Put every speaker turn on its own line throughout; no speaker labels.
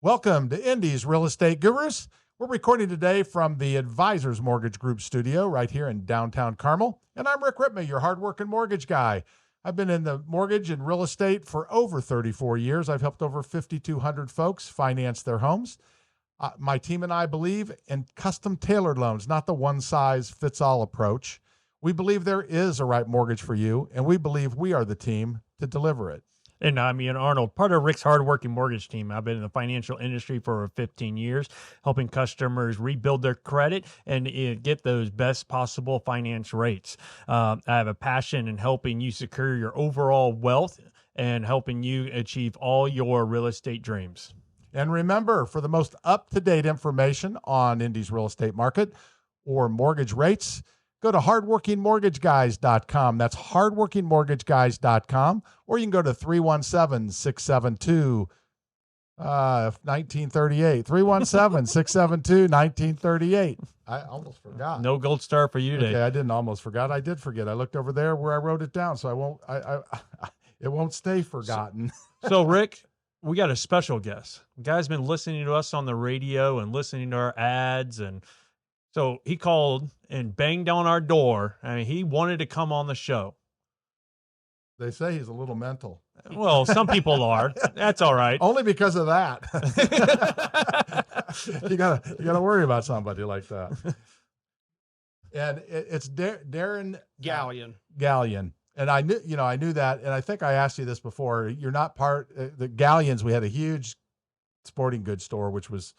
Welcome to Indy's Real Estate Gurus. We're recording today from the Advisors Mortgage Group studio right here in downtown Carmel. And I'm Rick Ripma, your hardworking mortgage guy. I've been in the mortgage and real estate for over 34 years. I've helped over 5,200 folks finance their homes. My team and I believe in custom tailored loans, not the one-size-fits-all approach. We believe there is a right mortgage for you, and we believe we are the team to deliver it.
And I'm Arnold, part of Rick's hardworking mortgage team. I've been in the financial industry for over 15 years, helping customers rebuild their credit and get those best possible finance rates. I have a passion in helping you secure your overall wealth and helping you achieve all your real estate dreams.
And remember, for the most up-to-date information on Indy's real estate market or mortgage rates, go to hardworkingmortgageguys.com. That's hardworkingmortgageguys.com. Or you can go to 317-672-1938. 317-672-1938. I almost forgot.
No gold star for you today.
Okay, I didn't almost forgot. I did forget. I looked over there where I wrote it down, so I won't. It won't stay forgotten.
So Rick, we got a special guest. The guy's been listening to us on the radio and listening to our ads, and so he called and banged on our door. I mean, he wanted to come on the show.
They say he's a little mental.
Well, some people are. That's all right.
Only because of that. you gotta worry about somebody like that. And it's Darrin
Galyean.
And I knew that. And I think I asked you this before. You're not part the Galyeans. We had a huge sporting goods store, which was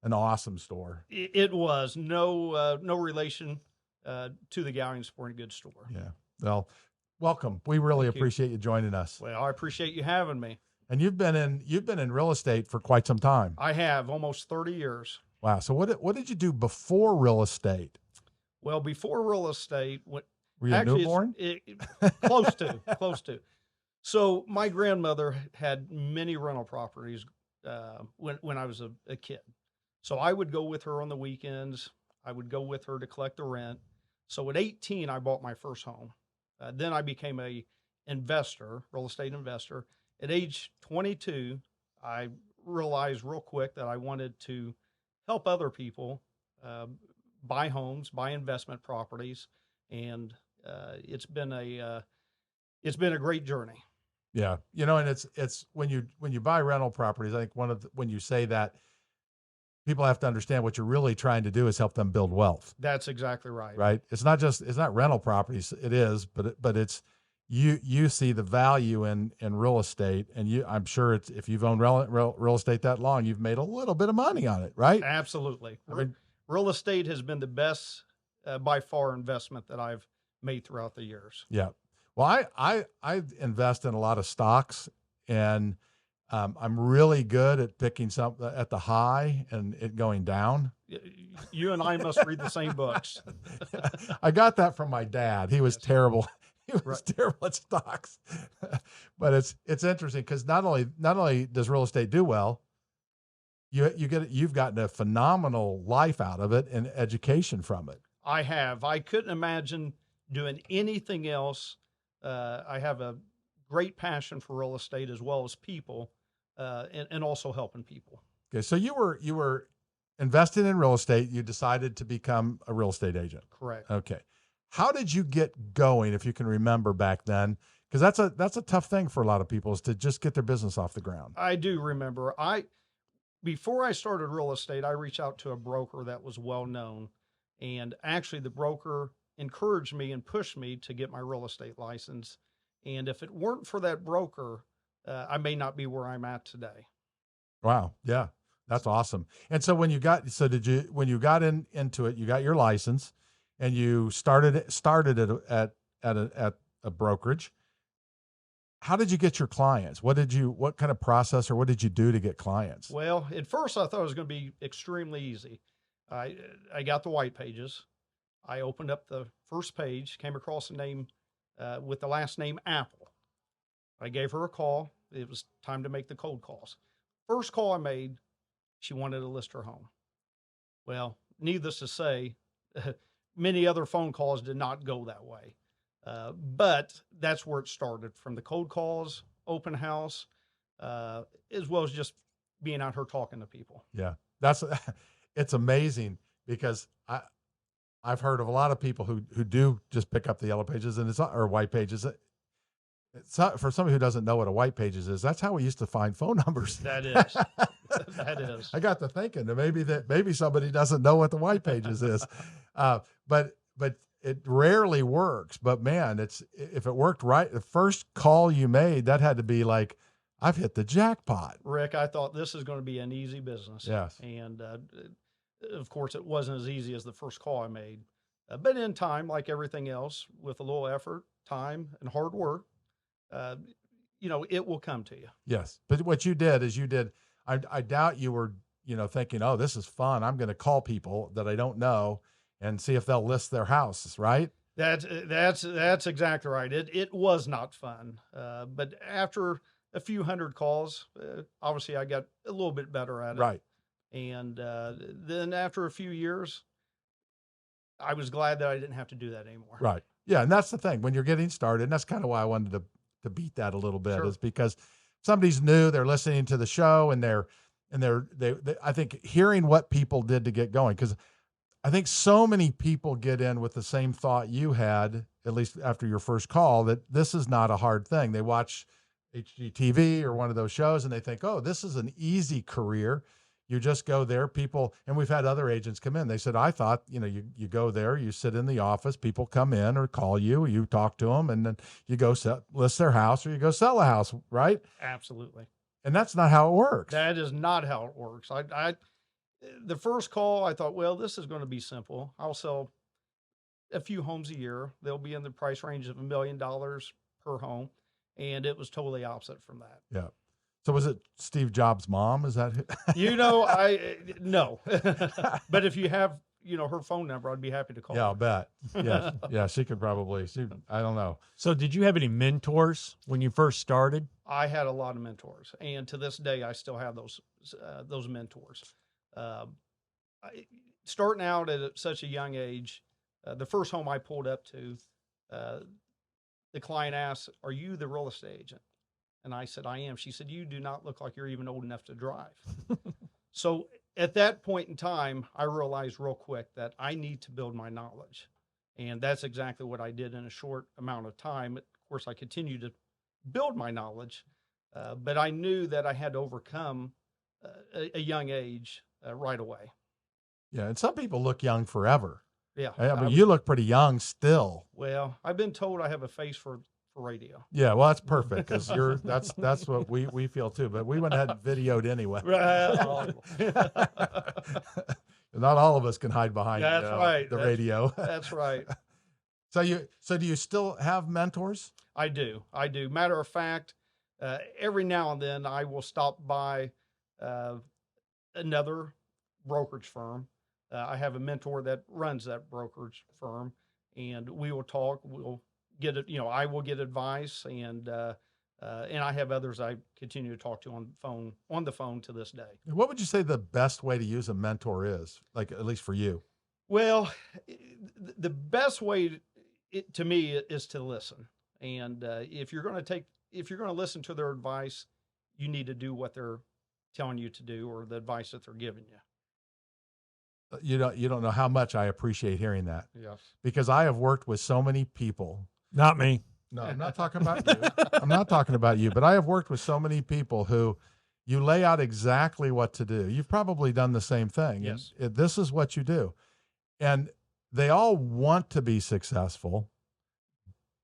an awesome store.
It was no relation to the Galyean Sporting Goods store.
Yeah. Well, welcome. We really appreciate you joining us.
Well, I appreciate you having me.
And you've been in real estate for quite some time.
I have almost 30 years.
Wow. So what did you do before real estate?
Well, before real estate,
were you a newborn?
Close to. So my grandmother had many rental properties when I was a kid. So I would go with her on the weekends. I would go with her to collect the rent. So at 18, I bought my first home. Then I became a real estate investor. At age 22, I realized real quick that I wanted to help other people buy homes, buy investment properties, and it's been a great journey.
Yeah, and it's when you buy rental properties, I think when you say that, people have to understand what you're really trying to do is help them build wealth.
That's exactly right.
Right. It's not rental properties. It is, but it's you see the value in real estate, and I'm sure if you've owned real estate that long, you've made a little bit of money on it, right?
Absolutely. Real estate has been the best by far investment that I've made throughout the years.
Yeah. Well, I invest in a lot of stocks, and I'm really good at picking something at the high and it going down.
You and I must read the same books.
I got that from my dad. He was terrible. He was terrible at stocks. But it's interesting because not only does real estate do well, you've gotten a phenomenal life out of it and education from it.
I have. I couldn't imagine doing anything else. I have a great passion for real estate as well as people, and also helping people.
Okay, so you were invested in real estate. You decided to become a real estate agent.
Correct.
Okay, how did you get going, if you can remember back then? Because that's a tough thing for a lot of people, is to just get their business off the ground.
I do remember. Before I started real estate, I reached out to a broker that was well known, and actually the broker encouraged me and pushed me to get my real estate license. And if it weren't for that broker, I may not be where I'm at today.
Wow. Yeah. That's awesome. And so when you got into it, you got your license and you started at a brokerage. How did you get your clients? What kind of process or what did you do to get clients?
Well, at first I thought it was going to be extremely easy. I got the white pages. I opened up the first page, came across a name with the last name Apple. I gave her a call. It was time to make the cold calls. First call I made, she wanted to list her home. Well, needless to say, many other phone calls did not go that way. But that's where it started, from the cold calls, open house, as well as just being out here talking to people.
Yeah, it's amazing because I've heard of a lot of people who do just pick up the yellow pages and or white pages. It's not, for somebody who doesn't know what a white pages is, that's how we used to find phone numbers.
That is. That is.
I got to thinking that maybe somebody doesn't know what the white pages is, but it rarely works. But man, if it worked right, the first call you made, that had to be like, I've hit the jackpot.
Rick, I thought this is going to be an easy business.
Yes.
And of course, it wasn't as easy as the first call I made. But in time, like everything else, with a little effort, time, and hard work, it will come to you.
Yes. But what you did is I doubt you were, thinking, oh, this is fun. I'm going to call people that I don't know and see if they'll list their houses, right?
That's exactly right. It was not fun. But after a few hundred calls, obviously I got a little bit better at it.
Right.
And then after a few years, I was glad that I didn't have to do that anymore.
Right. Yeah. And that's the thing when you're getting started. And that's kind of why I wanted to beat that a little bit,
Sure.
is because somebody's new, they're listening to the show and they I think hearing what people did to get going. Cause I think so many people get in with the same thought you had, at least after your first call, that this is not a hard thing. They watch HGTV or one of those shows and they think, oh, this is an easy career. You just go there, people, and we've had other agents come in. They said, I thought, you go there, you sit in the office, people come in or call you, you talk to them, and then you go list their house or you go sell a house, right?
Absolutely.
And that's not how it works.
That is not how it works. The first call, I thought, well, this is going to be simple. I'll sell a few homes a year. They'll be in the price range of $1 million per home. And it was totally opposite from that.
Yeah. So was it Steve Jobs' mom? Is that
no. But if you have, her phone number, I'd be happy to call.
Yeah, I'll bet. Yes. Yeah, she could probably. I don't know.
So did you have any mentors when you first started?
I had a lot of mentors, and to this day, I still have those mentors. Starting out at such a young age, the first home I pulled up to, the client asked, "Are you the real estate agent?" And I said, "I am." She said, "You do not look like you're even old enough to drive." So at that point in time, I realized real quick that I need to build my knowledge. And that's exactly what I did in a short amount of time. Of course, I continued to build my knowledge, but I knew that I had to overcome a young age right away.
Yeah, and some people look young forever.
Yeah.
But you look pretty young still.
Well, I've been told I have a face for radio.
Yeah, well, that's perfect because that's what we feel too. But we went ahead and videoed anyway. Not all of us can hide behind the radio.
That's right.
So do you still have mentors?
I do. Matter of fact, every now and then I will stop by another brokerage firm. I have a mentor that runs that brokerage firm, and we will talk. We'll get it. I will get advice, and I have others I continue to talk to on the phone to this day.
What would you say the best way to use a mentor is, like at least for you?
Well, the best way to me is to listen, and if you're going to listen to their advice, you need to do what they're telling you to do or the advice that they're giving you.
You don't know how much I appreciate hearing that.
Yes.
Because I have worked with so many people.
Not me.
No, I'm not talking about you. I'm not talking about you, but I have worked with so many people who you lay out exactly what to do. You've probably done the same thing.
Yes.
This is what you do. And they all want to be successful,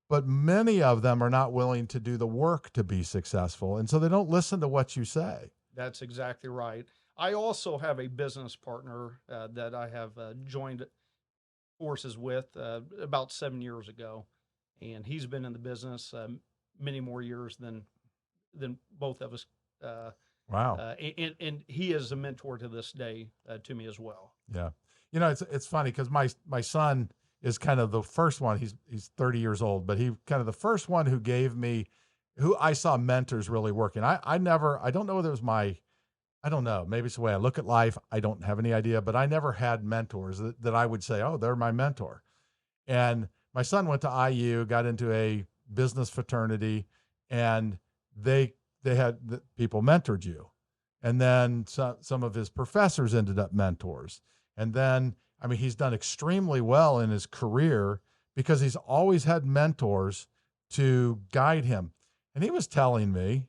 but many of them are not willing to do the work to be successful. And so they don't listen to what you say.
That's exactly right. I also have a business partner that I have joined forces with about 7 years ago, and he's been in the business many more years than both of us.
Wow!
And he is a mentor to this day to me as well.
Yeah, it's funny because my son is kind of the first one. He's 30 years old, but he kind of the first one who I saw mentors really working. I don't know whether it was I don't know. Maybe it's the way I look at life. I don't have any idea, but I never had mentors that I would say, oh, they're my mentor. And my son went to IU, got into a business fraternity, and they had people mentored you. And then some of his professors ended up mentors. And then, I mean, he's done extremely well in his career because he's always had mentors to guide him. And he was telling me,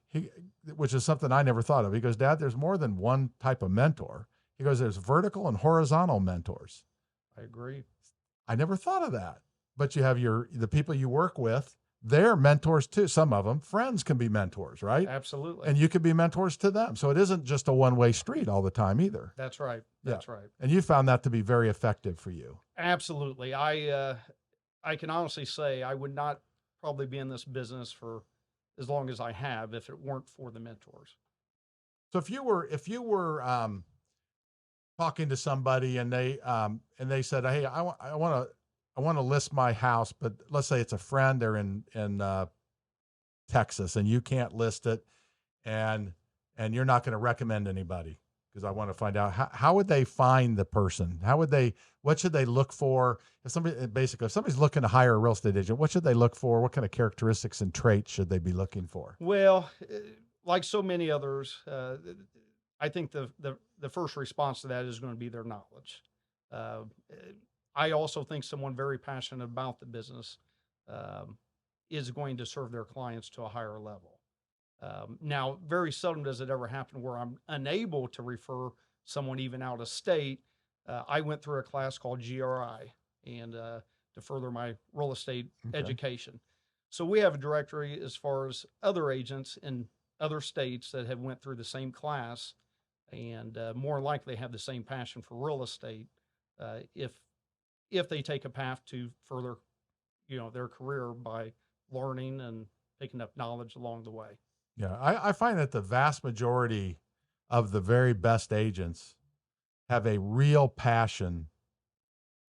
which is something I never thought of. He goes, Dad, there's more than one type of mentor. He goes, there's vertical and horizontal mentors.
I agree.
I never thought of that. But you have the people you work with, they're mentors too. Some of them, friends can be mentors, right?
Absolutely.
And you could be mentors to them. So it isn't just a one-way street all the time either.
That's right. That's right.
And you found that to be very effective for you.
Absolutely. I can honestly say I would not probably be in this business for as long as I have if it weren't for the mentors.
So if you were talking to somebody and they said, hey, I want to list my house, but let's say it's a friend, they're in Texas and you can't list it and you're not going to recommend anybody because I want to find out how would they find the person? What should they look for? If somebody's looking to hire a real estate agent, what should they look for? What kind of characteristics and traits should they be looking for?
Well, like so many others, I think the first response to that is going to be their knowledge. I also think someone very passionate about the business is going to serve their clients to a higher level. Now, very seldom does it ever happen where I'm unable to refer someone even out of state. I went through a class called GRI and to further my real estate education. So we have a directory as far as other agents in other states that have went through the same class and more likely have the same passion for real estate if they take a path to further, their career by learning and picking up knowledge along the way.
Yeah, I find that the vast majority of the very best agents have a real passion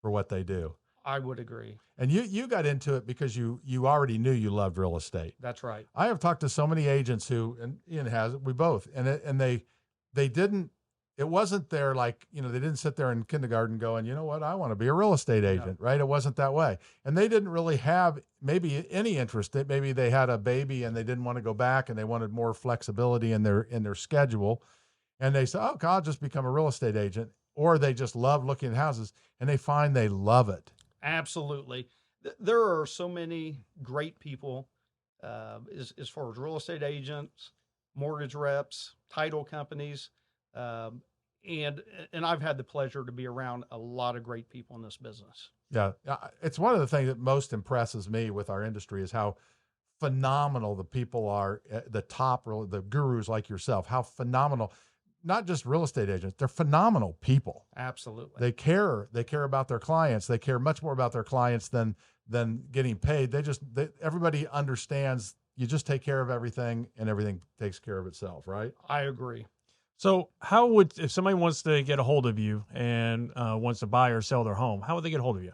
for what they do.
I would agree.
And you got into it because you already knew you loved real estate.
That's right.
I have talked to so many agents who, and Ian has, we both, and they didn't, it wasn't their they didn't sit there in kindergarten going, you know what, I want to be a real estate agent, right? It wasn't that way. And they didn't really have maybe any interest. Maybe they had a baby and they didn't want to go back and they wanted more flexibility in their schedule. And they said, oh, God, I'll just become a real estate agent. Or they just love looking at houses and they find they love it.
Absolutely. There are so many great people as far as real estate agents, mortgage reps, title companies, and I've had the pleasure to be around a lot of great people in this business.
Yeah, it's one of the things that most impresses me with our industry is how phenomenal the people are at the top, the gurus like yourself, how phenomenal. Not just real estate agents, they're phenomenal people.
Absolutely.
They care about their clients. They care much more about their clients than getting paid. Everybody understands you just take care of everything and everything takes care of itself, right?
I agree.
So if somebody wants to get a hold of you and wants to buy or sell their home, how would they get a hold of you?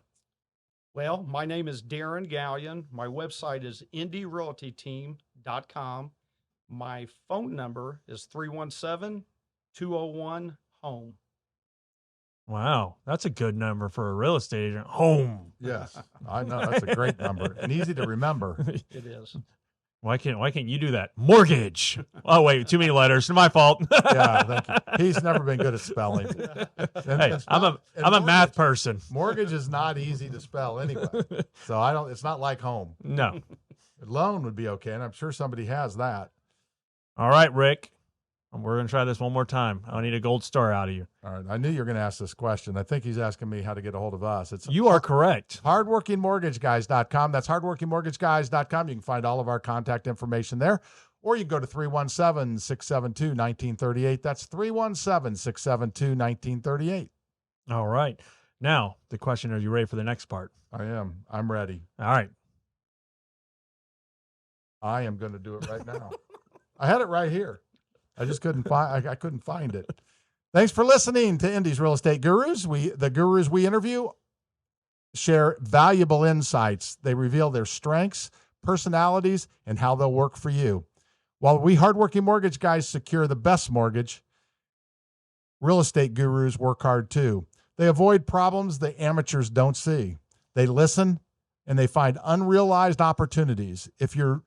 Well, my name is Darrin Galyean. My website is indierealtyteam.com. My phone number is 317-201-HOME.
Wow, that's a good number for a real estate agent. Home.
Yes, I know that's a great number and easy to remember.
It is.
Why can't you do that? Mortgage. Oh wait, too many letters. My fault.
Yeah, thank you. He's never been good at spelling.
Hey, I'm a math person.
Mortgage is not easy to spell anyway, so it's not like home.
No,
loan would be okay, and I'm sure somebody has that.
All right, Rick. We're going to try this one more time. I need a gold star out of you.
All right. I knew you were going to ask this question. I think he's asking me how to get a hold of us.
You are correct.
Hardworkingmortgageguys.com. That's hardworkingmortgageguys.com. You can find all of our contact information there. Or you can go to 317-672-1938. That's 317-672-1938.
All right. Now, the question, are you ready for the next part?
I am. I'm ready.
All right.
I am going to do it right now. I had it right here. I just couldn't find. I couldn't find it. Thanks for listening to Indy's Real Estate Gurus. The gurus we interview share valuable insights. They reveal their strengths, personalities, and how they'll work for you. While we hardworking mortgage guys secure the best mortgage, real estate gurus work hard too. They avoid problems the amateurs don't see. They listen and they find unrealized opportunities. If you're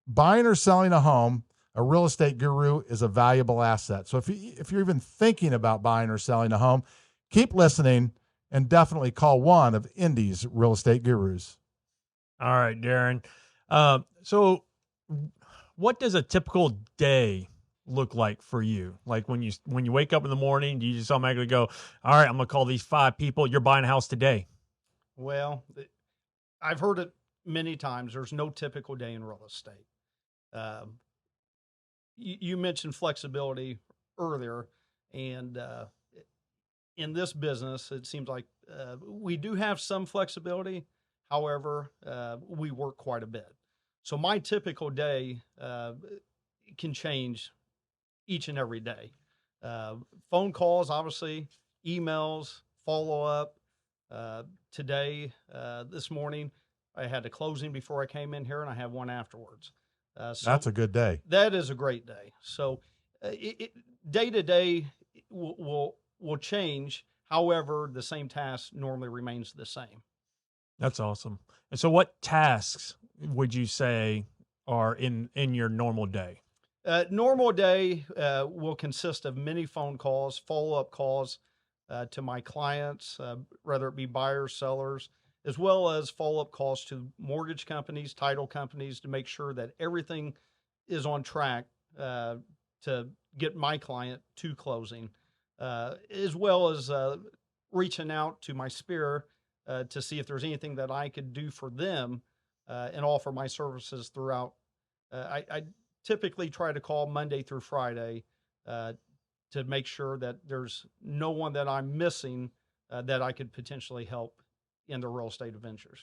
buying or selling a home, a real estate guru is a valuable asset. So if you're even thinking about buying or selling a home, keep listening and definitely call one of Indy's real estate gurus.
All right, Darrin. So what does a typical day look like for you? Like when you wake up in the morning, do you just automatically go, all right, I'm going to call these 5 people. You're buying a house today.
Well, I've heard it many times. There's no typical day in real estate. You mentioned flexibility earlier, and in this business, it seems like we do have some flexibility. However, we work quite a bit. So my typical day can change each and every day. Phone calls, obviously, emails, follow-up. Today, this morning, I had a closing before I came in here, and I have one afterwards. So
That's a good day.
That is a great day. So day to day will change. However, the same task normally remains the same.
That's awesome. And so what tasks would you say are in your normal day?
Normal day will consist of many phone calls, follow-up calls to my clients, whether it be buyers, sellers, as well as follow-up calls to mortgage companies, title companies, to make sure that everything is on track to get my client to closing, as well as reaching out to my sphere to see if there's anything that I could do for them and offer my services throughout. I typically try to call Monday through Friday to make sure that there's no one that I'm missing that I could potentially help in the real estate ventures.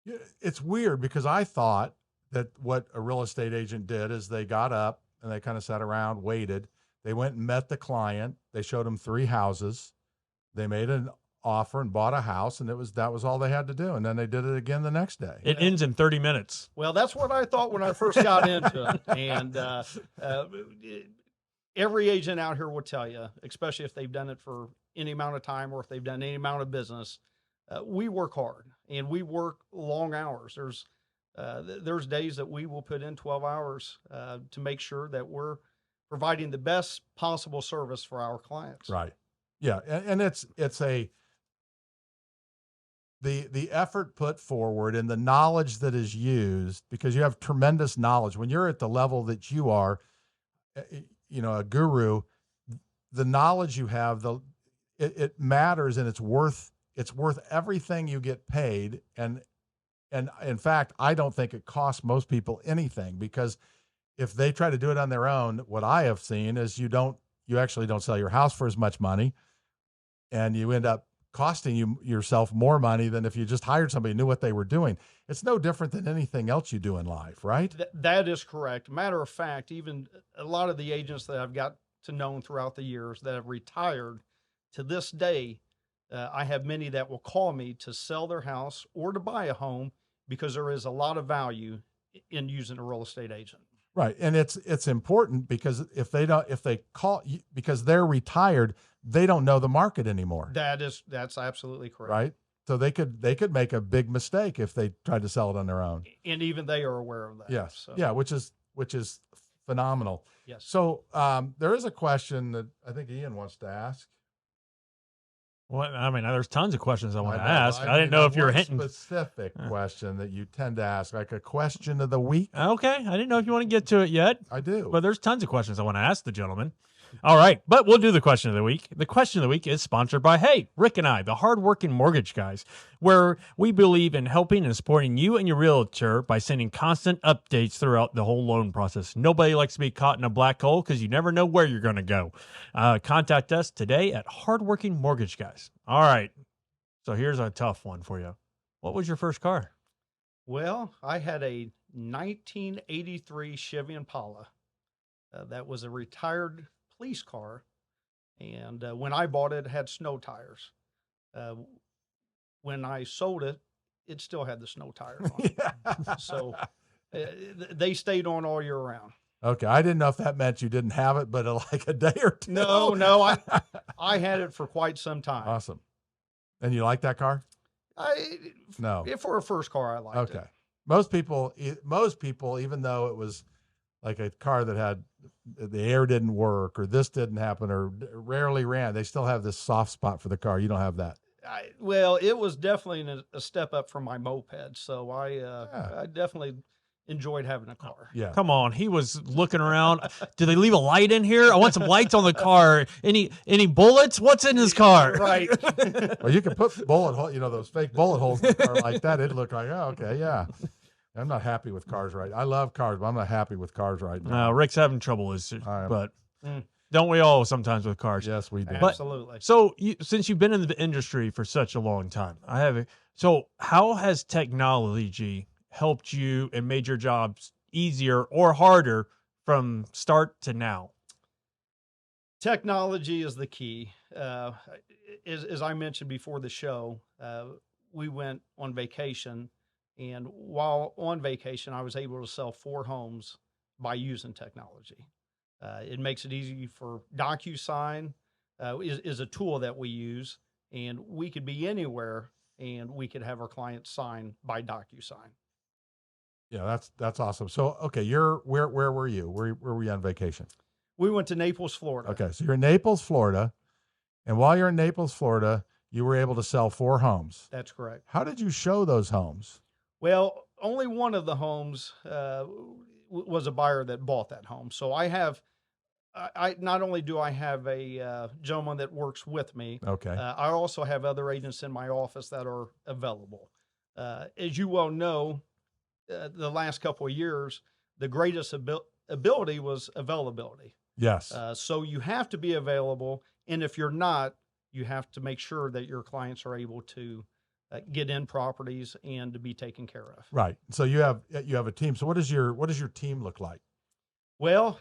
Yeah, it's weird because I thought that what a real estate agent did is they got up and they kind of sat around, waited. They went and met the client. They showed them 3 houses. They made an offer and bought a house, and that was all they had to do. And then they did it again the next day.
It ends in 30 minutes.
Well, that's what I thought when I first got into it. And every agent out here will tell you, especially if they've done it for any amount of time or if they've done any amount of business, we work hard and we work long hours. There's days that we will put in 12 hours to make sure that we're providing the best possible service for our clients.
Right. Yeah. And it's the effort put forward and the knowledge that is used, because you have tremendous knowledge when you're at the level that you are, a guru. The knowledge you have, it matters, and it's worth everything you get paid. And in fact, I don't think it costs most people anything, because if they try to do it on their own, what I have seen is you actually don't sell your house for as much money, and you end up costing yourself more money than if you just hired somebody who knew what they were doing. It's no different than anything else you do in life, right?
That is correct. Matter of fact, even a lot of the agents that I've got to know throughout the years that have retired, to this day, I have many that will call me to sell their house or to buy a home, because there is a lot of value in using a real estate agent.
Right. And it's important, because if they call you because they're retired, they don't know the market anymore.
That's absolutely correct.
Right. So they could make a big mistake if they tried to sell it on their own.
And even they are aware of that.
Yes.
So.
Yeah. Which is phenomenal.
Yes.
So there is a question that I think Ian wants to ask.
Well, I mean, there's tons of questions I want to ask. I didn't know if you were hinting.
Specific question that you tend to ask, like a question of the week.
Okay. I didn't know if you want to get to it yet.
I do.
But there's tons of questions I want to ask the gentleman. All right. But we'll do the question of the week. The question of the week is sponsored by, Rick and I, the hardworking mortgage guys, where we believe in helping and supporting you and your realtor by sending constant updates throughout the whole loan process. Nobody likes to be caught in a black hole, because you never know where you're going to go. Contact us today at Hardworking Mortgage Guys. All right. So here's a tough one for you. What was your first car?
Well, I had a 1983 Chevy Impala. That was a retired police car, and when I bought it, it had snow tires. When I sold it, it still had the snow tires on it.
Yeah.
So they stayed on all year round.
Okay, I didn't know if that meant you didn't have it, but like a day or two.
No, I had it for quite some time.
Awesome. And you like that car?
No. For a first car, I liked it.
Okay. Most people, even though it was like a car that had the air didn't work or this didn't happen or rarely ran, they still have this soft spot for the car. You don't have that.
Well, it was definitely a step up from my moped. So
Yeah.
I definitely enjoyed having a car.
Yeah.
Come on, he was looking around. Do they leave a light in here? I want some lights on the car. Any bullets? What's in his car?
Right.
Well, you can put bullet hole, those fake bullet holes in the car like that. It'd look like, oh, okay, yeah. I'm not happy with cars right. I love cars, but I'm not happy with cars right now.
Rick's having trouble, but don't we all sometimes with cars?
Yes, we do.
Absolutely.
So since you've been in the industry for such a long time, so how has technology helped you and made your jobs easier or harder from start to now?
Technology is the key. As I mentioned before the show, we went on vacation, and while on vacation, I was able to sell 4 homes by using technology. It makes it easy for DocuSign is a tool that we use, and we could be anywhere, and we could have our clients sign by DocuSign.
Yeah, that's awesome. So, okay, where were you? Where were you on vacation?
We went to Naples, Florida.
Okay, so you're in Naples, Florida, and while you're in Naples, Florida, you were able to sell 4 homes.
That's correct.
How did you show those homes?
Well, only one of the homes was a buyer that bought that home. So I not only do I have a gentleman that works with me,
Okay.
I also have other agents in my office that are available. As you well know, the last couple of years, the greatest ability was availability.
Yes.
So you have to be available, and if you're not, you have to make sure that your clients are able to get in properties and to be taken care of.
Right. So you have a team. So what does your team look like?
Well,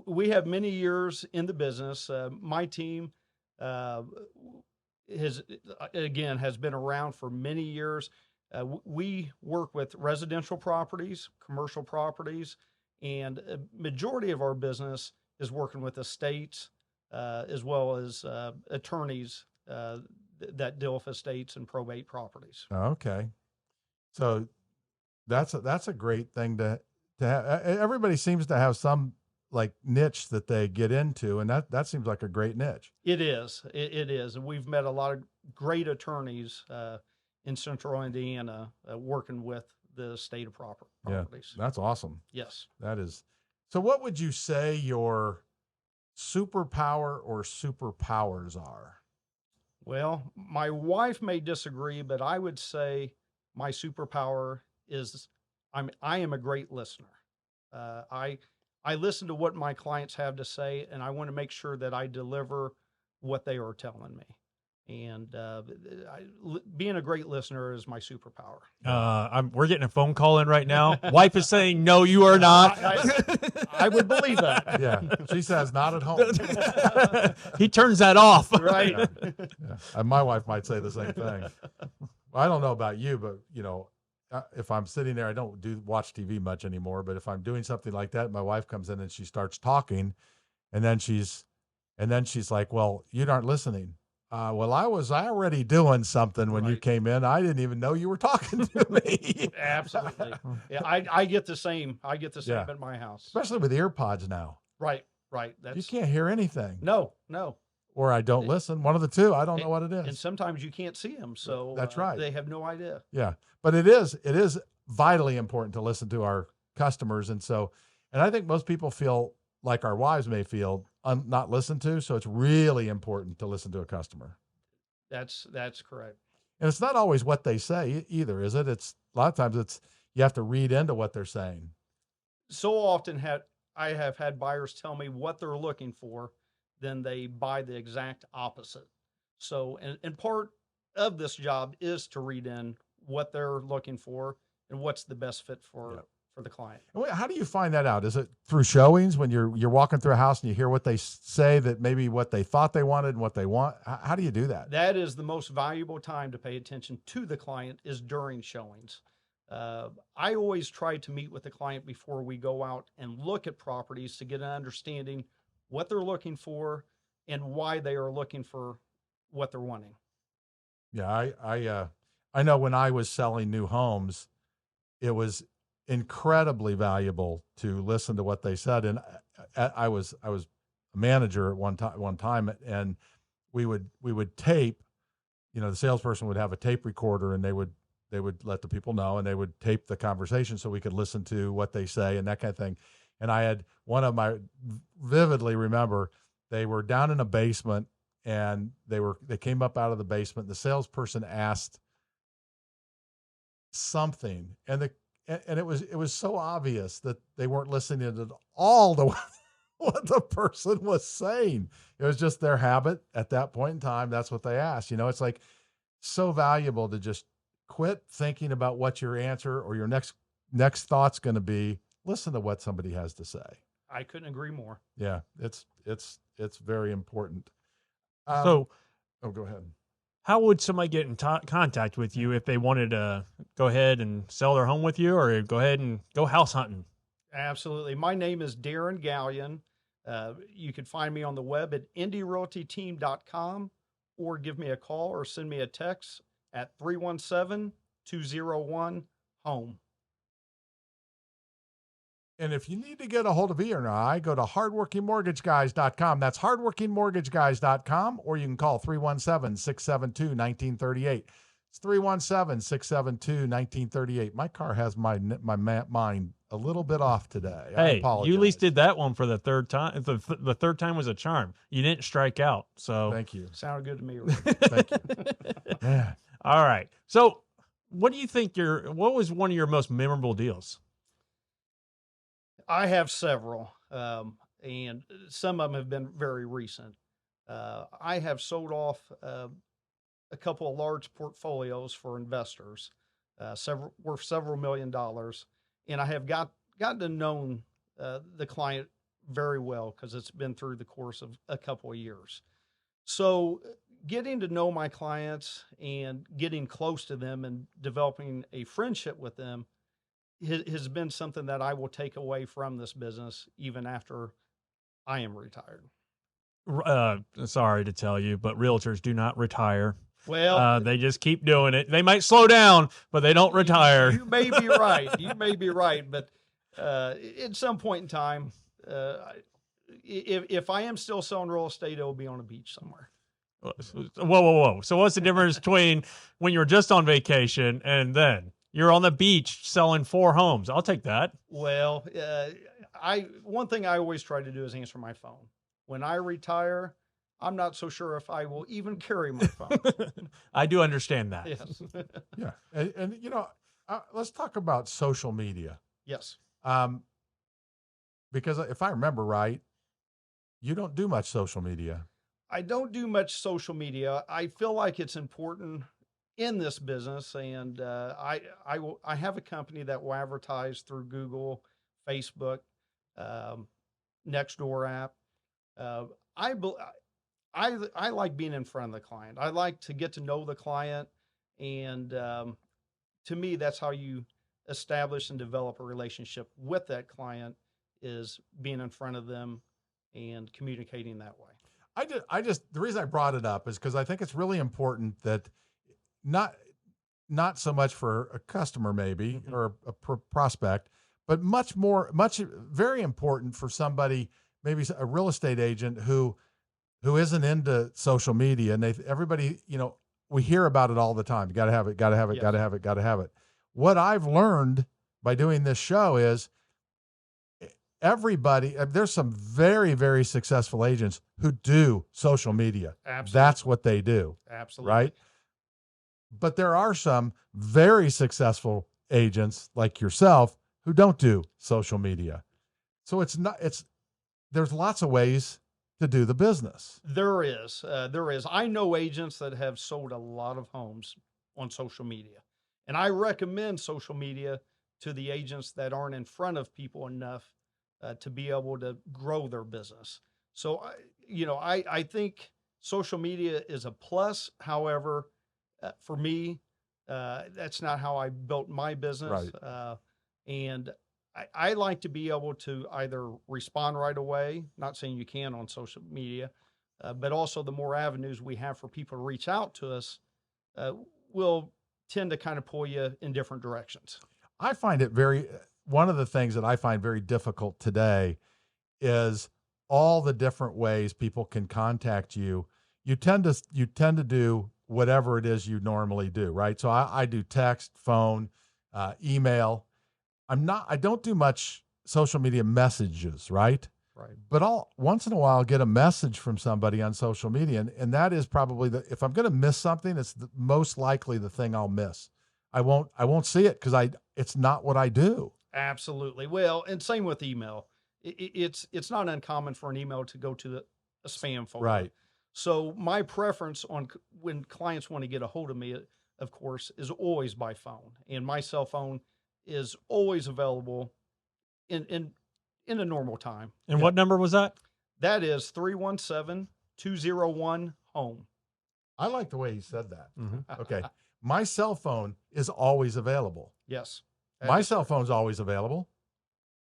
we have many years in the business. My team has been around for many years. We work with residential properties, commercial properties, and a majority of our business is working with estates as well as attorneys that deal with estates and probate properties.
Okay. So that's a great thing to have. Everybody seems to have some like niche that they get into, and that seems like a great niche.
It is. It is. And we've met a lot of great attorneys in Central Indiana working with the state of properties.
Yeah, that's awesome.
Yes.
That is. So what would you say your superpower or superpowers are?
Well, my wife may disagree, but I would say my superpower is I am a great listener. I listen to what my clients have to say, and I want to make sure that I deliver what they are telling me. And being a great listener is my superpower.
We're getting a phone call in right now. Wife is saying, no, you are not.
I would believe that.
Yeah. She says not at home.
He turns that off.
Right.
Yeah. And my wife might say the same thing. Well, I don't know about you, but if I'm sitting there, I don't watch TV much anymore, but if I'm doing something like that, my wife comes in and she starts talking, and then she's like, well, you aren't listening. Well, I was already doing something when you came in. I didn't even know you were talking to me.
Absolutely. Yeah, I get the same. I get the same at my house.
Especially with ear pods now.
Right.
You can't hear anything.
No.
Or I don't listen. One of the two. I don't know what it is.
And sometimes you can't see them, so
that's right.
They have no idea.
Yeah, but it is vitally important to listen to our customers, and I think most people feel like our wives may feel not listened to. So it's really important to listen to a customer.
That's correct.
And it's not always what they say either, is it? It's a lot of times you have to read into what they're saying.
So often I have had buyers tell me what they're looking for, then they buy the exact opposite. So, and part of this job is to read in what they're looking for and what's the best fit for the client.
How do you find that out? Is it through showings when you're walking through a house and you hear what they say that maybe what they thought they wanted and what they want? How do you do that?
That is the most valuable time to pay attention to the client is during showings. I always try to meet with the client before we go out and look at properties to get an understanding what they're looking for and why they are looking for what they're wanting.
Yeah, I know when I was selling new homes, it was incredibly valuable to listen to what they said. And I was a manager at one time, and we would tape. The salesperson would have a tape recorder, and they would let the people know, and they would tape the conversation so we could listen to what they say and that kind of thing. And I had one of my vividly remember, they were down in a basement, and they came up out of the basement. The salesperson asked something, and it was so obvious that they weren't listening at all to what the person was saying. It was just their habit at that point in time. That's what they asked. It's like so valuable to just quit thinking about what your answer or your next thought's going to be. Listen to what somebody has to say.
I couldn't agree more.
Yeah, it's very important.
So,
go ahead.
how would somebody get in contact with you if they wanted to go ahead and sell their home with you, or go ahead and go house hunting?
Absolutely. My name is Darrin Galyean. You can find me on the web at indierealtyteam.com, or give me a call or send me a text at 317-201-HOME.
And if you need to get a hold of E or I, go to hardworkingmortgageguys.com. That's hardworkingmortgageguys.com, or you can call 317-672-1938. It's 317-672-1938. My car has my mind a little bit off today. I
Hey,
apologize.
you at least did that one for the third time. The third time was a charm. You didn't strike out. So
Thank you.
Sounded good to me.
Thank you. Yeah.
All right. So what do you think what was one of your most memorable deals?
I have several, and some of them have been very recent. I have sold off a couple of large portfolios for investors, worth several $1 million, and I have gotten to know the client very well because it's been through the course of a couple of years. So getting to know my clients and getting close to them and developing a friendship with them has been something that I will take away from this business even after I am retired.
Sorry to tell you, but realtors do not retire.
Well,
they just keep doing it. They might slow down, but they don't retire.
You may be right. You may be right. But at some point in time, if I am still selling real estate, it will be on a beach somewhere.
Whoa. So what's the difference between when you're just on vacation and then you're on the beach selling 4 homes? I'll take that.
Well, one thing I always try to do is answer my phone. When I retire, I'm not so sure if I will even carry my phone.
I do understand that.
Yes.
Yeah. And let's talk about social media.
Yes.
Because if I remember right, you don't do much social media.
I don't do much social media. I feel like it's important in this business, and I have a company that will advertise through Google, Facebook, Nextdoor app. I like being in front of the client. I like to get to know the client, and to me, that's how you establish and develop a relationship with that client, is being in front of them and communicating that way.
The reason I brought it up is because I think it's really important that not so much for a customer maybe, mm-hmm. or a prospect, but very important for somebody, maybe a real estate agent who isn't into social media, and everybody, we hear about it all the time. You got to have it, got to have it, yes. got to have it, got to have it. What I've learned by doing this show is there's some very, very successful agents who do social media.
Absolutely.
That's what they do.
Absolutely.
Right? But there are some very successful agents like yourself who don't do social media. So there's lots of ways to do the business.
There is. I know agents that have sold a lot of homes on social media, and I recommend social media to the agents that aren't in front of people enough to be able to grow their business. So, I think social media is a plus. However, for me, that's not how I built my business.
Right.
And I like to be able to either respond right away, not saying you can on social media, but also the more avenues we have for people to reach out to us will tend to kind of pull you in different directions.
I find it very, one of the things that I find very difficult today is all the different ways people can contact you. You tend to do whatever it is you normally do, right? So I do text, phone, email. I don't do much social media messages, right?
Right.
But once in a while I'll get a message from somebody on social media. And that is probably if I'm going to miss something, it's most likely the thing I'll miss. I won't see it because it's not what I do.
Absolutely. Well, and same with email. It's not uncommon for an email to go to a spam folder.
Right.
So my preference on when clients want to get a hold of me, of course, is always by phone, and my cell phone is always available in a normal time.
And what number was that?
That is 317-201-HOME.
I like the way he said that.
Mm-hmm.
Okay. My cell phone is always available.
Yes.
My cell phone's always available.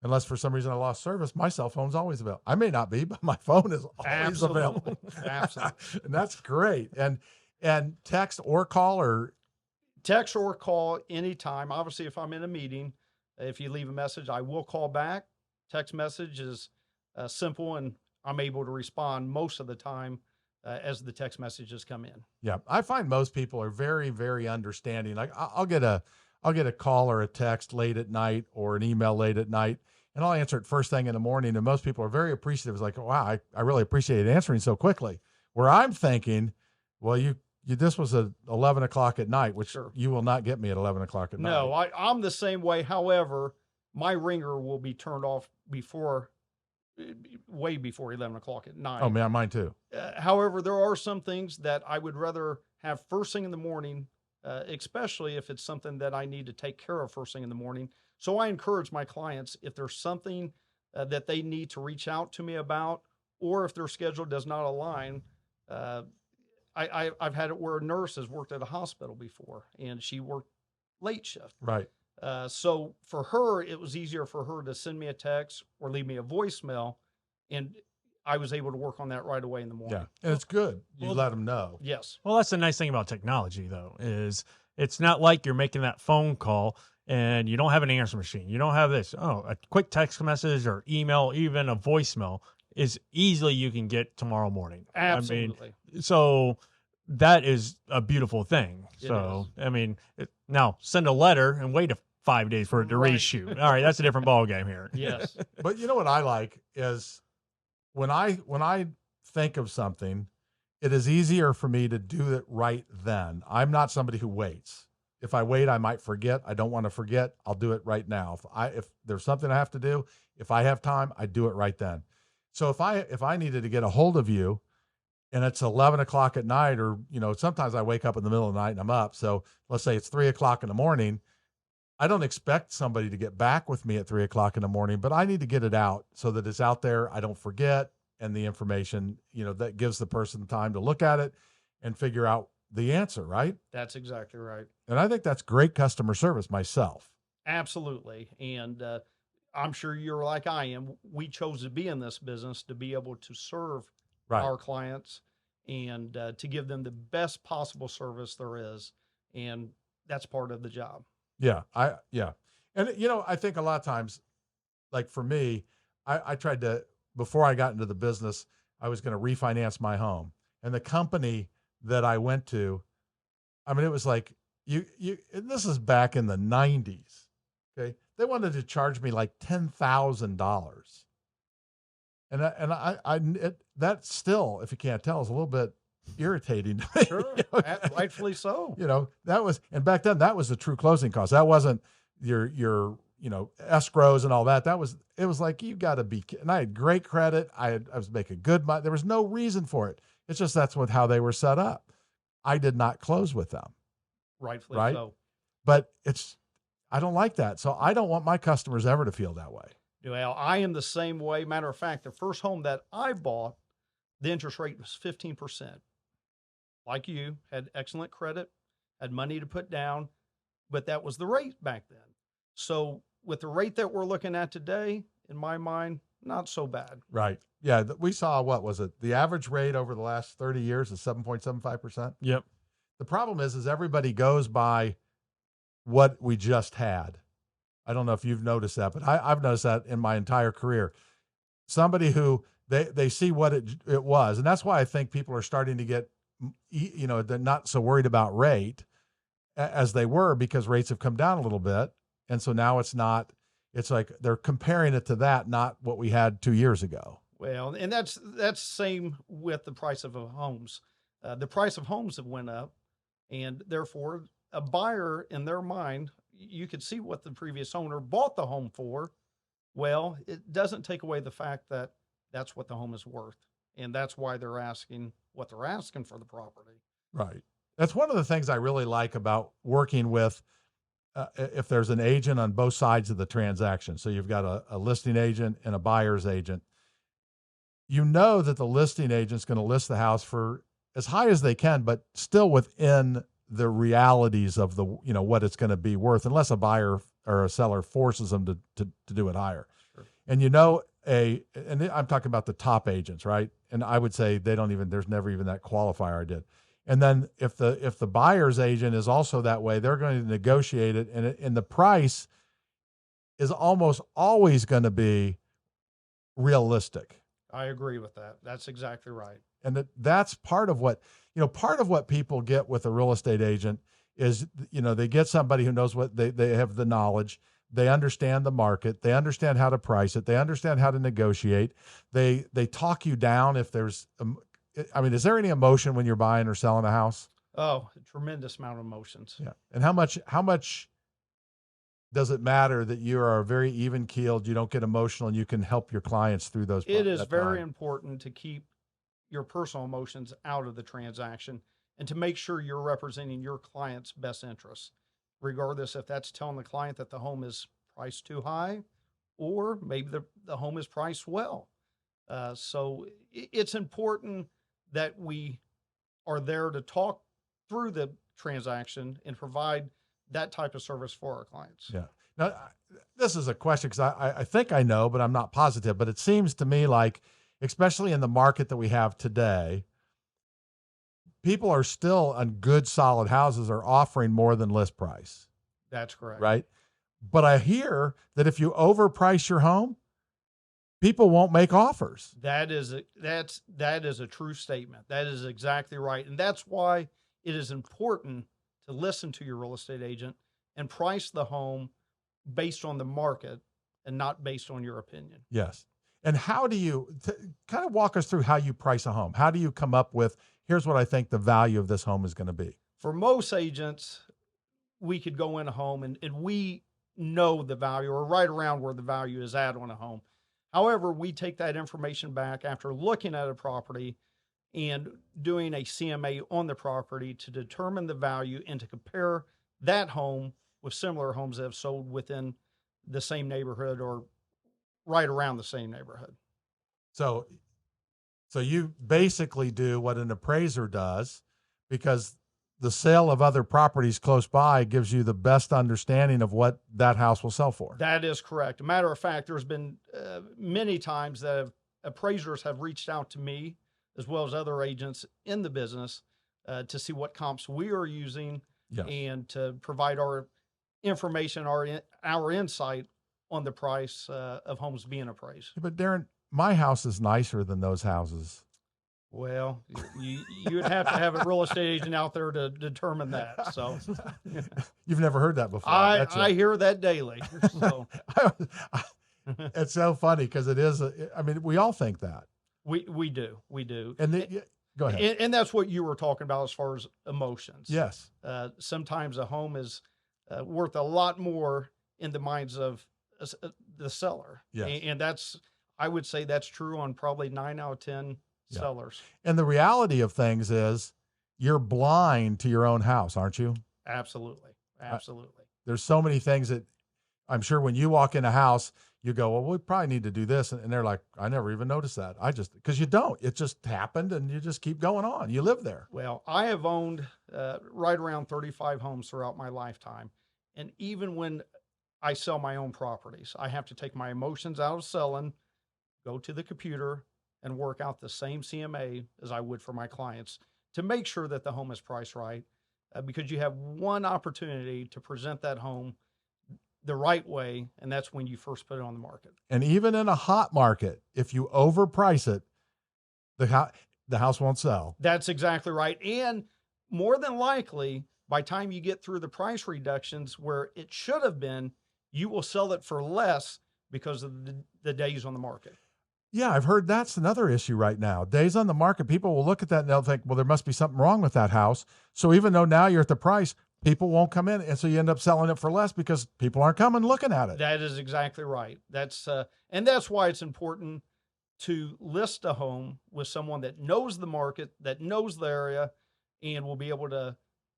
Unless for some reason I lost service, my cell phone's always available. I may not be, but my phone is always available.
Absolutely.
And that's great. And text or call
anytime. Obviously, if I'm in a meeting, if you leave a message, I will call back. Text message is simple, and I'm able to respond most of the time as the text messages come in.
Yeah. I find most people are very, very understanding. Like I'll get a call or a text late at night or an email late at night, and I'll answer it first thing in the morning. And most people are very appreciative. It's like, wow, I really appreciate answering so quickly. Where I'm thinking, well, this was at 11 o'clock at night, which
Sure.
You will not get me at 11 o'clock at night.
No, I'm the same way. However, my ringer will be turned off way before 11 o'clock at night.
Oh man, mine too.
However, there are some things that I would rather have first thing in the morning, especially if it's something that I need to take care of first thing in the morning. So I encourage my clients, if there's something that they need to reach out to me about, or if their schedule does not align, I've had it where a nurse has worked at a hospital before, and she worked late shift.
Right.
So for her, it was easier for her to send me a text or leave me a voicemail, and I was able to work on that right away in the morning.
Yeah. And it's good. You
Well,
let them know.
Yes.
Well, that's the nice thing about technology, though, is it's not like you're making that phone call and you don't have an answer machine. You don't have this. Oh, a quick text message or email, even a voicemail is easily you can get tomorrow morning.
Absolutely.
I mean, so that is a beautiful thing.
It
So,
is.
I mean, now send a letter and wait 5 days for it to
Right.
reshoot. All right, that's a different ball game here.
Yes.
But you know what I like is when I think of something, it is easier for me to do it right then. I'm not somebody who waits. If I wait, I might forget. I don't want to forget. I'll do it right now. If there's something I have to do, if I have time, I do it right then. So if I needed to get a hold of you and it's 11 o'clock at night, or, sometimes I wake up in the middle of the night and I'm up. So let's say it's 3 o'clock in the morning. I don't expect somebody to get back with me at 3 o'clock in the morning, but I need to get it out so that it's out there. I don't forget. And the information, that gives the person time to look at it and figure out the answer, right?
That's exactly right.
And I think that's great customer service myself.
Absolutely. And I'm sure you're like I am. We chose to be in this business to be able to serve
Right.
our clients and to give them the best possible service there is. And that's part of the job.
Yeah. And, I think a lot of times, like for me, I tried to, before I got into the business, I was going to refinance my home. And the company that I went to, I mean, it was like, and this is back in the 90s. Okay. They wanted to charge me like $10,000. And that still, if you can't tell, is a little bit irritating to me.
Sure. Rightfully so.
And back then that was the true closing cost. That wasn't your escrows and all that. It was like, you got to be kidding. And I had great credit. I was making good money. There was no reason for it. It's just, that's how they were set up. I did not close with them.
Rightfully
Right.
so.
But I don't like that. So I don't want my customers ever to feel that way.
Well, I am the same way. Matter of fact, the first home that I bought, the interest rate was 15%. Like you, had excellent credit, had money to put down, but that was the rate back then. So with the rate that we're looking at today, in my mind, not so bad.
Right. Yeah. We saw, what was it? The average rate over the last 30 years is 7.75%.
Yep.
The problem is everybody goes by what we just had. I don't know if you've noticed that, but I've noticed that in my entire career. Somebody who they see what it was, and that's why I think people are starting to get, they're not so worried about rate as they were, because rates have come down a little bit, and so now it's not. It's like they're comparing it to that, not what we had 2 years ago.
Well, and that's same with the price of homes. The price of homes have went up, and therefore a buyer in their mind, you could see what the previous owner bought the home for. Well, it doesn't take away the fact that that's what the home is worth, and that's why they're asking what they're asking for the property.
Right. That's one of the things I really like about working with, if there's an agent on both sides of the transaction. So you've got a listing agent and a buyer's agent. You know that the listing agent's going to list the house for as high as they can, but still within the realities of the, what it's going to be worth, unless a buyer or a seller forces them to do it higher.
Sure.
And and I'm talking about the top agents, right? And I would say there's never even that qualifier I did. And then if the buyer's agent is also that way, they're going to negotiate it, and the price is almost always going to be realistic.
I agree with that. That's exactly right.
And that's part of what people get with a real estate agent is, they get somebody who knows what they have the knowledge. They understand the market. They understand how to price it. They understand how to negotiate. They talk you down if there's, is there any emotion when you're buying or selling a house?
Oh, a tremendous amount of emotions.
Yeah. And how much does it matter that you are very even keeled, you don't get emotional, and you can help your clients through those?
It is very important to keep your personal emotions out of the transaction and to make sure you're representing your client's best interests, regardless if that's telling the client that the home is priced too high or maybe the home is priced well. So it's important that we are there to talk through the transaction and provide that type of service for our clients.
Yeah. Now, this is a question because I think I know, but I'm not positive. But it seems to me like, especially in the market that we have today, people are still on good, solid houses are offering more than list price.
That's correct.
Right. But I hear that if you overprice your home, people won't make offers.
That is a true statement. That is exactly right. And that's why it is important to listen to your real estate agent and price the home based on the market and not based on your opinion.
Yes. And how do you kind of walk us through how you price a home? How do you come up with, here's what I think the value of this home is going to be?
For most agents, we could go in a home and we know the value or right around where the value is at on a home. However, we take that information back after looking at a property and doing a CMA on the property to determine the value and to compare that home with similar homes that have sold within the same neighborhood or right around the same neighborhood.
So you basically do what an appraiser does, because the sale of other properties close by gives you the best understanding of what that house will sell for.
That is correct. A matter of fact, there's been many times that appraisers have reached out to me as well as other agents in the business to see what comps we are using. Yes. And to provide our information, our insight on the price of homes being appraised.
But Darrin, my house is nicer than those houses.
Well, you would have to have a real estate agent out there to determine that. So
you've never heard that before.
I hear that daily. So
it's so funny because it is. We all think that.
We do.
And go ahead.
And that's what you were talking about as far as emotions.
Yes.
Sometimes a home is worth a lot more in the minds of the seller.
Yes.
And I would say that's true on probably 9 out of 10 sellers.
And the reality of things is you're blind to your own house, aren't you?
Absolutely.
There's so many things that I'm sure when you walk in a house, you go, well, we probably need to do this. And they're like, I never even noticed that. Because you don't. It just happened and you just keep going on. You live there.
Well, I have owned right around 35 homes throughout my lifetime. And even when I sell my own properties, I have to take my emotions out of selling, go to the computer, and work out the same CMA as I would for my clients to make sure that the home is priced right, because you have one opportunity to present that home the right way, and that's when you first put it on the market.
And even in a hot market, if you overprice it, the house won't sell.
That's exactly right. And more than likely, by the time you get through the price reductions where it should have been, you will sell it for less because of the days on the market.
Yeah, I've heard that's another issue right now. Days on the market, people will look at that and they'll think, well, there must be something wrong with that house. So even though now you're at the price, people won't come in. And so you end up selling it for less because people aren't coming looking at it.
That is exactly right. And that's why it's important to list a home with someone that knows the market, that knows the area, and will be able to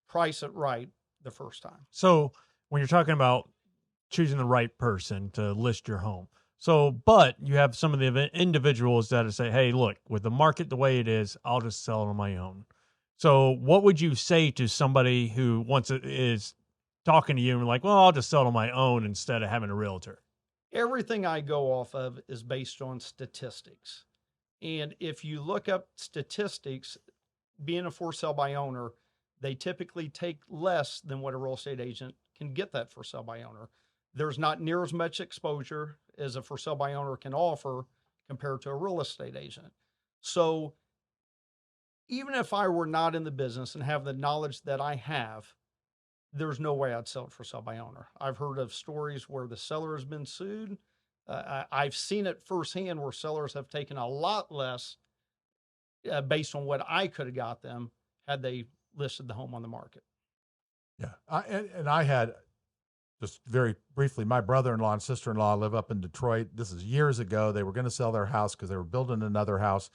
price it right the first time.
So when you're talking about choosing the right person to list your home, but you have some of the individuals that say, hey, look, with the market the way it is, I'll just sell it on my own. So what would you say to somebody who is talking to you and like, well, I'll just sell it on my own instead of having a realtor?
Everything I go off of is based on statistics. And if you look up statistics, being a for sale by owner, they typically take less than what a real estate agent can get that for sale by owner. There's not near as much exposure as a for sale by owner can offer compared to a real estate agent. So even if I were not in the business and have the knowledge that I have, there's no way I'd sell it for sale by owner. I've heard of stories where the seller has been sued. I've seen it firsthand where sellers have taken a lot less based on what I could have got them had they listed the home on the market.
Yeah. I had, just very briefly, my brother-in-law and sister-in-law live up in Detroit. This is years ago. They were going to sell their house because they were building another house.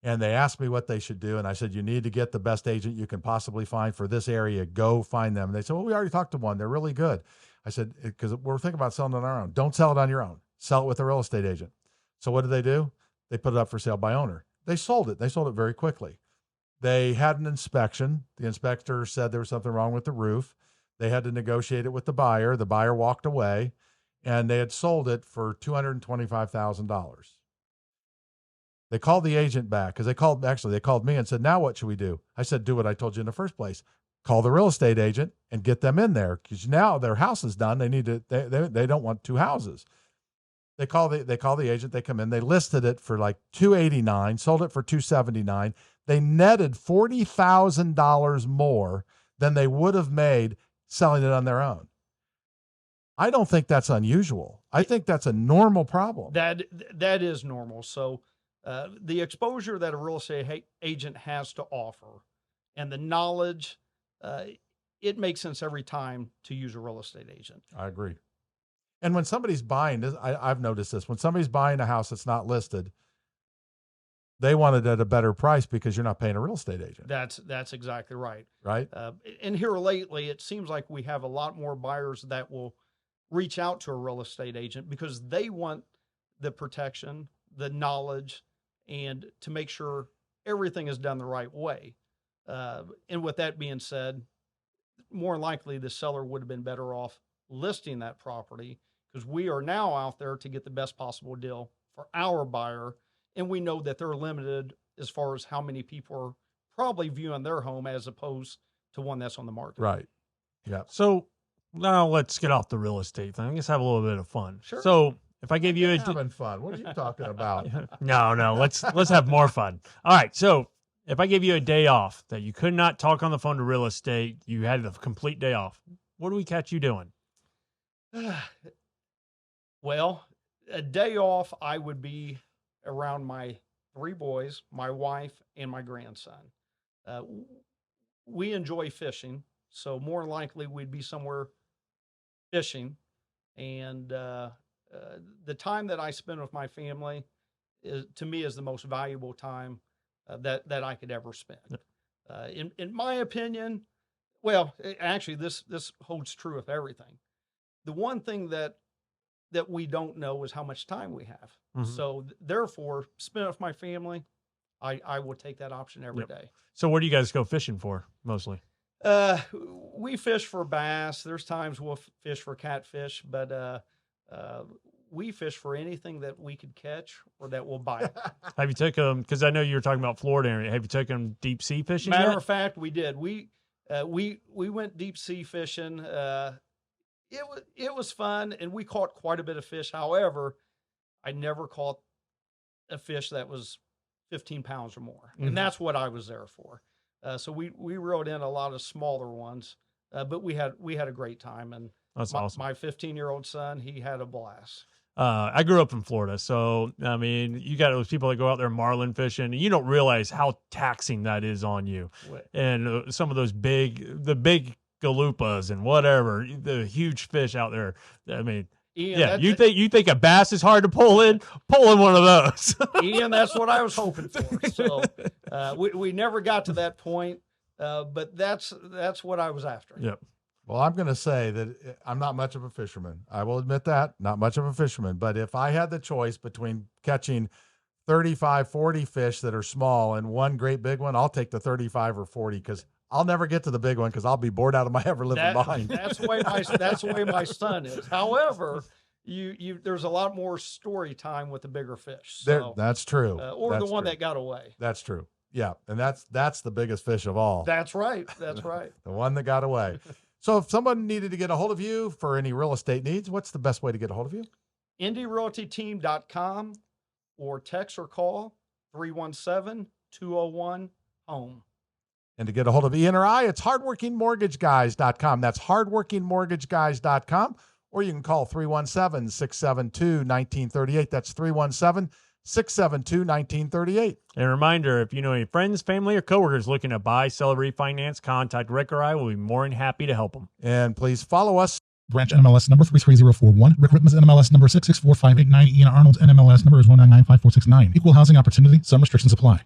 And they asked me what they should do. And I said, you need to get the best agent you can possibly find for this area. Go find them. And they said, well, we already talked to one. They're really good. I said, because we're thinking about selling it on our own. Don't sell it on your own. Sell it with a real estate agent. So what did? They put it up for sale by owner. They sold it. They sold it very quickly. They had an inspection. The inspector said there was something wrong with the roof. They had to negotiate it with the buyer. The buyer walked away, and they had sold it for $225,000. They called the agent back because they called me and said, now what should we do? I said, do what I told you in the first place. Call the real estate agent and get them in there because now their house is done. They need to, they don't want two houses. They call the agent, they come in, they listed it for like $289, sold it for $279. They netted $40,000 more than they would have made selling it on their own. I don't think that's unusual. I think that's a normal problem.
That is normal. So the exposure that a real estate agent has to offer and the knowledge, it makes sense every time to use a real estate agent.
I agree. And when somebody's buying this, I've noticed this, when somebody's buying a house that's not listed, they want it at a better price because you're not paying a real estate agent.
That's exactly right.
Right.
And here lately, it seems like we have a lot more buyers that will reach out to a real estate agent because they want the protection, the knowledge, and to make sure everything is done the right way. And with that being said, more likely the seller would have been better off listing that property because we are now out there to get the best possible deal for our buyer. And we know that they're limited as far as how many people are probably viewing their home as opposed to one that's on the market.
Right. Yeah.
So now let's get off the real estate thing. Let's have a little bit of fun.
Sure.
So if I gave you
having fun, what are you talking about?
No, let's have more fun. All right. So if I gave you a day off that you could not talk on the phone to real estate, you had a complete day off. What do we catch you doing?
Well, a day off, I would be around my 3 boys, my wife, and my grandson. We enjoy fishing, so more likely we'd be somewhere fishing. And the time that I spend with my family to me is the most valuable time that I could ever spend. In my opinion, well, actually, this holds true with everything. The one thing that we don't know is how much time we have. Mm-hmm. So therefore, spend it with my family, I will take that option every day.
So where do you guys go fishing for mostly?
We fish for bass. There's times we'll fish for catfish, but we fish for anything that we could catch or that will bite.
Have you taken them? Because I know you were talking about Florida area. Have you taken them deep sea fishing?
Matter of fact, we did. We went deep sea fishing it was fun, and we caught quite a bit of fish. However, I never caught a fish that was 15 pounds or more, and that's what I was there for. So we reeled in a lot of smaller ones, but we had a great time, and
That's awesome.
My 15-year-old son, he had a blast.
I grew up in Florida, so I mean, you got those people that go out there marlin fishing, and you don't realize how taxing that is on you. And some of those the big galupas and whatever, the huge fish out there. I mean, Ian, you think a bass is hard to pull in? Pull in one of those.
Ian, that's what I was hoping for. So we never got to that point, but that's what I was after.
Yep.
Well, I'm going to say that I'm not much of a fisherman. I will admit that, not much of a fisherman. But if I had the choice between catching 35, 40 fish that are small and one great big one, I'll take the 35 or 40 because I'll never get to the big one because I'll be bored out of my ever-living mind.
That's the way my son is. However, there's a lot more story time with the bigger fish. So,
that's true.
Or
that's
the one
true.
that got away.
That's true. Yeah, and that's the biggest fish of all.
That's right. That's right.
The one that got away. So if someone needed to get a hold of you for any real estate needs, what's the best way to get a hold of you?
IndyRealtyTeam.com or text or call 317-201-HOME.
And to get a hold of Ian or I, it's hardworkingmortgageguys.com. That's hardworkingmortgageguys.com. Or you can call 317-672-1938. That's 317-672-1938.
And a reminder, if you know any friends, family, or coworkers looking to buy, sell, or refinance, contact Rick or I. We'll be more than happy to help them.
And please follow us.
Branch NMLS number 33041. Rick Ripma's NMLS number 664589. Ian Arnold's NMLS number is 1995469. Equal housing opportunity. Some restrictions apply.